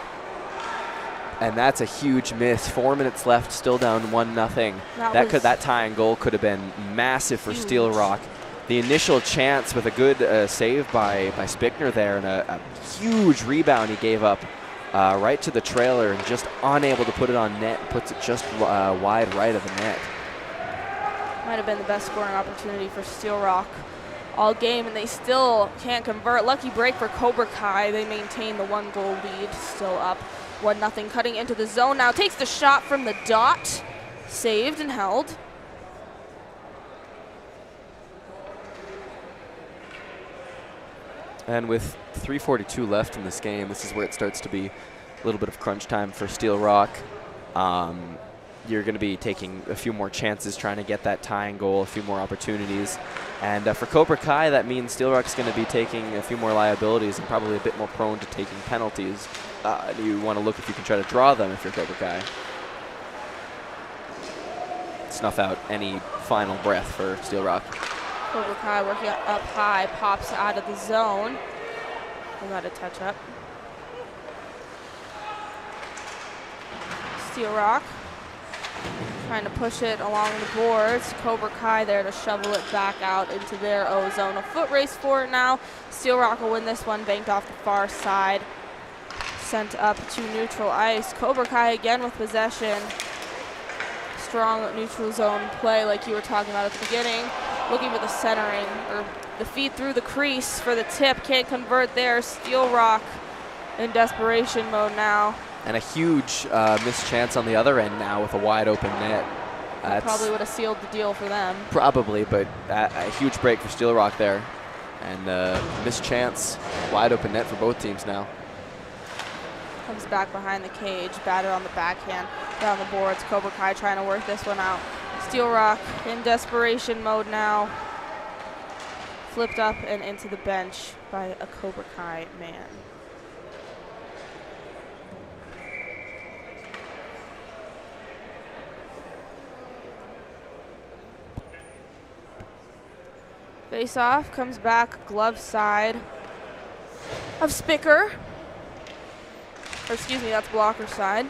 And that's a huge miss. 4 minutes left, still down 1-0. That tying goal could have been massive for Steel Rock. The initial chance with a good save by Spickner there, and a huge rebound he gave up right to the trailer, and just unable to put it on net. Puts it just wide right of the net. Might have been the best scoring opportunity for Steel Rock all game, and they still can't convert. Lucky break for Cobra Kai. They maintain the 1-goal lead, still up 1-0. Cutting into the zone now, takes the shot from the dot, saved and held. And with 3:42 left in this game, this is where it starts to be a little bit of crunch time for Steel Rock. You're going to be taking a few more chances trying to get that tying goal, a few more opportunities. And for Cobra Kai, that means Steel Rock's going to be taking a few more liabilities and probably a bit more prone to taking penalties. You want to look if you can try to draw them if you're Cobra Kai. Snuff out any final breath for Steel Rock. Cobra Kai working up high, pops out of the zone. We got a touch up. Steel Rock trying to push it along the boards. Cobra Kai there to shovel it back out into their O zone. A foot race for it now. Steel Rock will win this one, banked off the far side. Sent up to neutral ice. Cobra Kai again with possession. Strong neutral zone play like you were talking about at the beginning. Looking for the centering, or the feed through the crease for the tip. Can't convert there. Steel Rock in desperation mode now. And a huge missed chance on the other end now with a wide open net. That probably would have sealed the deal for them. Probably, but a huge break for Steel Rock there. And missed chance. Wide open net for both teams now. Comes back behind the cage, batted on the backhand, down the boards. Cobra Kai trying to work this one out. Steel Rock in desperation mode now. Flipped up and into the bench by a Cobra Kai man. Face off, comes back, glove side of Spicker. Or excuse me, that's blocker side.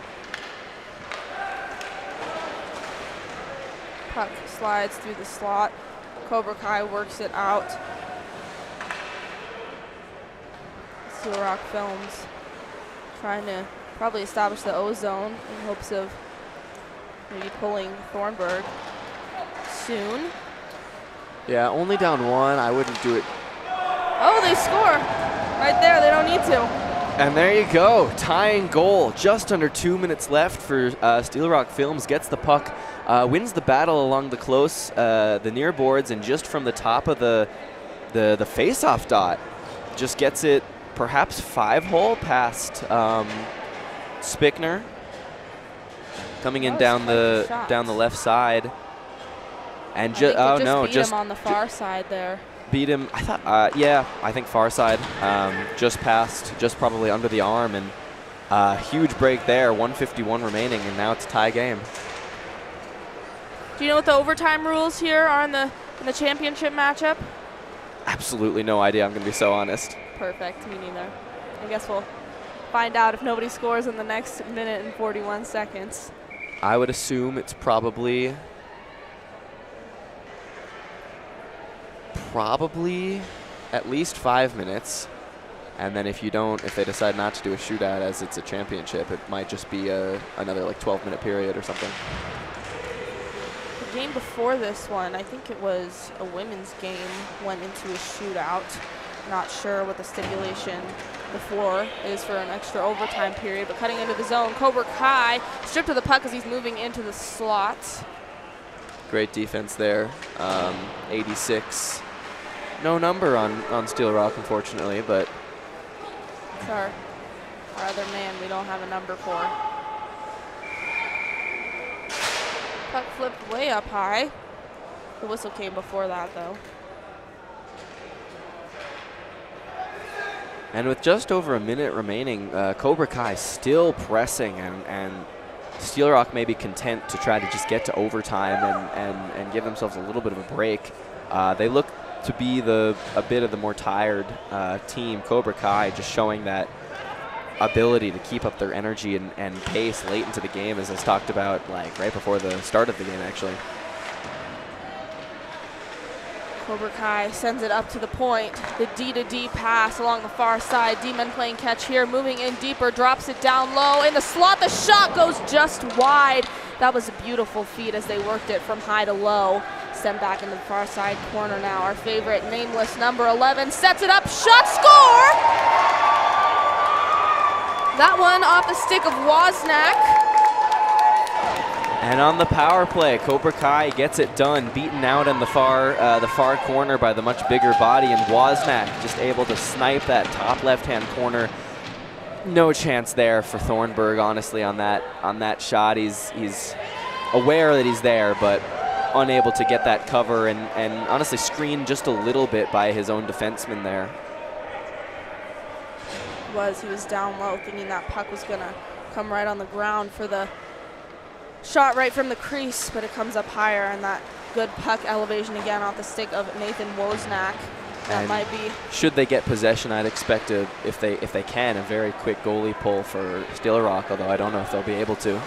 Puck slides through the slot. Cobra Kai works it out. Steel Rock Films trying to probably establish the O-zone in hopes of maybe pulling Thornburg soon. Yeah, only down 1. I wouldn't do it. Oh, they score right there. They don't need to. And there you go, tying goal. Just under 2 minutes left for Steel Rock Films. Gets the puck, wins the battle along the close, the near boards, and just from the top of the face-off dot, just gets it perhaps 5-hole past Spickner, coming in down the left side. And just beat him on the far side there. Beat him. I thought, yeah, I think far side, just past, just probably under the arm, and huge break there. 1:51 remaining, and now it's a tie game. Do you know what the overtime rules here are in the championship matchup? Absolutely no idea. I'm going to be so honest. Perfect. Me neither. I guess we'll find out if nobody scores in the next minute and 41 seconds. I would assume it's probably at least 5 minutes, and then if they decide not to do a shootout as it's a championship, it might just be another like 12-minute period or something. The game before this one, I think it was a women's game, went into a shootout. Not sure what the stipulation before is for an extra overtime period, but cutting into the zone, Cobra Kai stripped of the puck as he's moving into the slot. Great defense there. 86. No number on Steel Rock, unfortunately, but it's our other man we don't have a number for. Puck flipped way up high. The whistle came before that, though. And with just over a minute remaining, Cobra Kai still pressing, and Steel Rock may be content to try to just get to overtime and give themselves a little bit of a break. They look to be a bit of the more tired team. Cobra Kai just showing that ability to keep up their energy and pace late into the game, as I talked about like right before the start of the game, actually. Cobra Kai sends it up to the point. The D-to-D pass along the far side. D-men playing catch here, moving in deeper, drops it down low. In the slot, the shot goes just wide. That was a beautiful feat as they worked it from high to low. Sent back into the far side corner now. Our favorite nameless number 11 sets it up, shot, score! That one off the stick of Wozniak. And on the power play, Cobra Kai gets it done, beaten out in the far corner by the much bigger body, and Wozniak just able to snipe that top left-hand corner. No chance there for Thornburg, honestly, on that shot. He's aware that he's there, but unable to get that cover, and honestly screened just a little bit by his own defenseman there. He was down low, thinking that puck was gonna come right on the ground for the shot right from the crease, but it comes up higher, and that good puck elevation again off the stick of Nathan Wozniak. That And might be. Should they get possession, I'd expect if they can, a very quick goalie pull for Steel Rock, although I don't know if they'll be able to.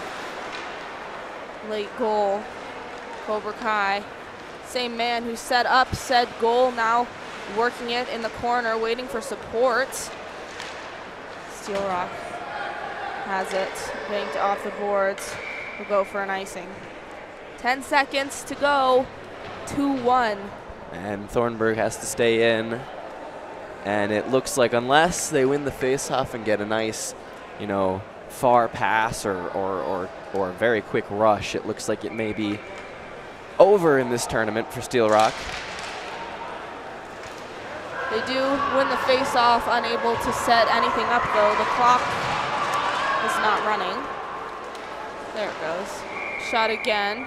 Late goal, Cobra Kai. Same man who set up said goal, now working it in the corner, waiting for support. Steel Rock has it, banked off the boards. We'll go for an icing. 10 seconds to go, 2-1. And Thornburg has to stay in. And it looks like unless they win the faceoff and get a nice, far pass or a very quick rush, it looks like it may be over in this tournament for Steel Rock. They do win the face-off, unable to set anything up though. The clock is not running. There it goes. Shot again.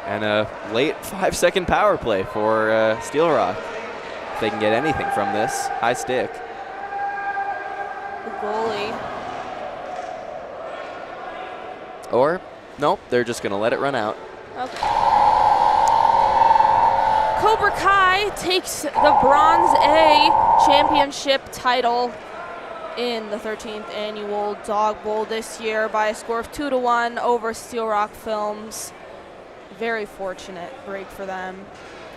And a late 5-second power play for Steel Rock. If they can get anything from this, high stick. The goalie. Or, nope, they're just gonna let it run out. Okay. Cobra Kai takes the Bronze A championship title in the 13th annual Dawg Bowl this year by a score of 2-1 over Steel Rock Films. Very fortunate break for them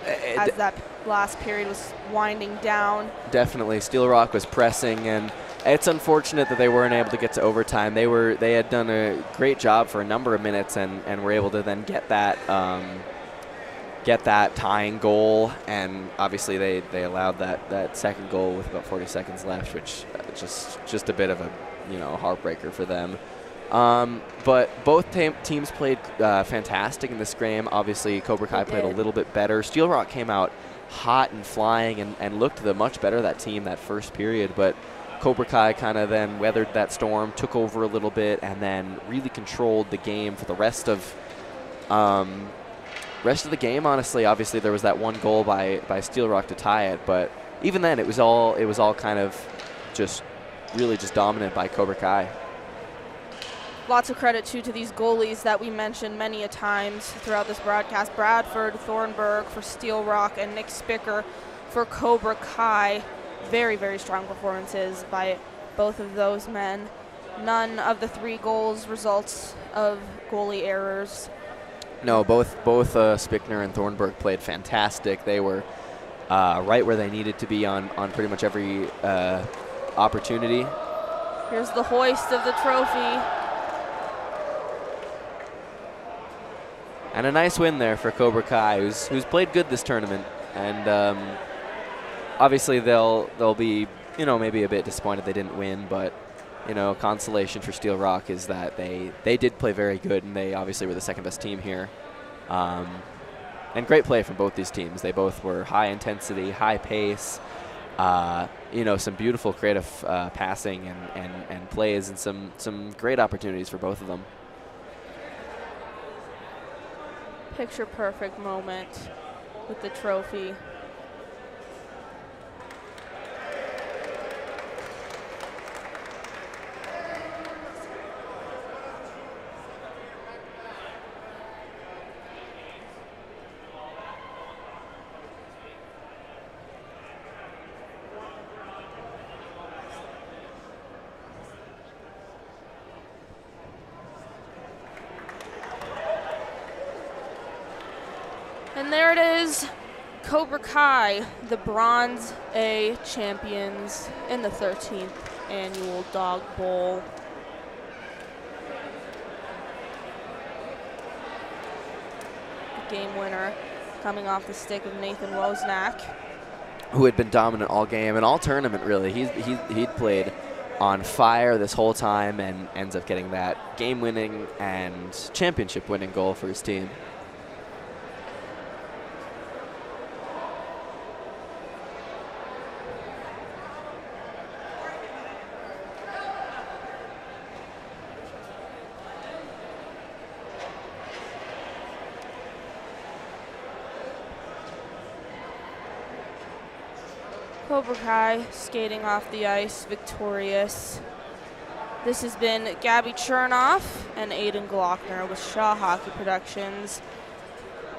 as that last period was winding down. Definitely, Steel Rock was pressing, and it's unfortunate that they weren't able to get to overtime. They had done a great job for a number of minutes and were able to then get that tying goal, and obviously they allowed that second goal with about 40 seconds left, which just a bit of a heartbreaker for them. But both teams played fantastic in this game. Obviously, Cobra Kai played a little bit better. Steel Rock came out hot and flying and looked much better, that team, that first period. But Cobra Kai kind of then weathered that storm, took over a little bit, and then really controlled the game for the rest of the game. Honestly, obviously there was that one goal by Steel Rock to tie it, but even then it was all kind of just dominant by Cobra Kai. Lots of credit to these goalies that we mentioned many a times throughout this broadcast. Bradford Thornburg for Steel Rock and Nick Spicker for Cobra Kai. Very, very strong performances by both of those men. None of the 3 goals results of goalie errors. No, both Spickner and Thornburg played fantastic. They were right where they needed to be on pretty much every opportunity. Here's the hoist of the trophy. And a nice win there for Cobra Kai, who's played good this tournament. And obviously they'll be maybe a bit disappointed they didn't win, but consolation for Steel Rock is that they did play very good, and they obviously were the second best team here. And great play from both these teams. They both were high intensity, high pace, some beautiful creative passing and plays, and some great opportunities for both of them. Picture perfect moment with the trophy. And there it is, Cobra Kai, the Bronze A champions in the 13th annual Dawg Bowl. The game winner coming off the stick of Nathan Wozniak, who had been dominant all game and all tournament, really. He'd played on fire this whole time and ends up getting that game-winning and championship-winning goal for his team. Cobra Kai skating off the ice, victorious. This has been Gabby Chernoff and Aiden Glockner with Shaw Hockey Productions.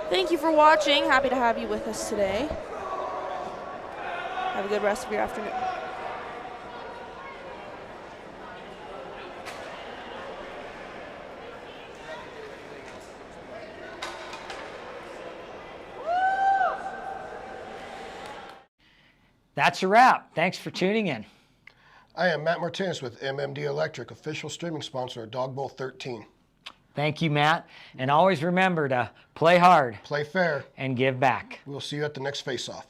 Thank you for watching. Happy to have you with us today. Have a good rest of your afternoon. That's a wrap. Thanks for tuning in. I am Matt Martinez with MMD Electric, official streaming sponsor of Dawg Bowl 13. Thank you, Matt. And always remember to play hard, Play fair. and give back. We'll see you at the next face-off.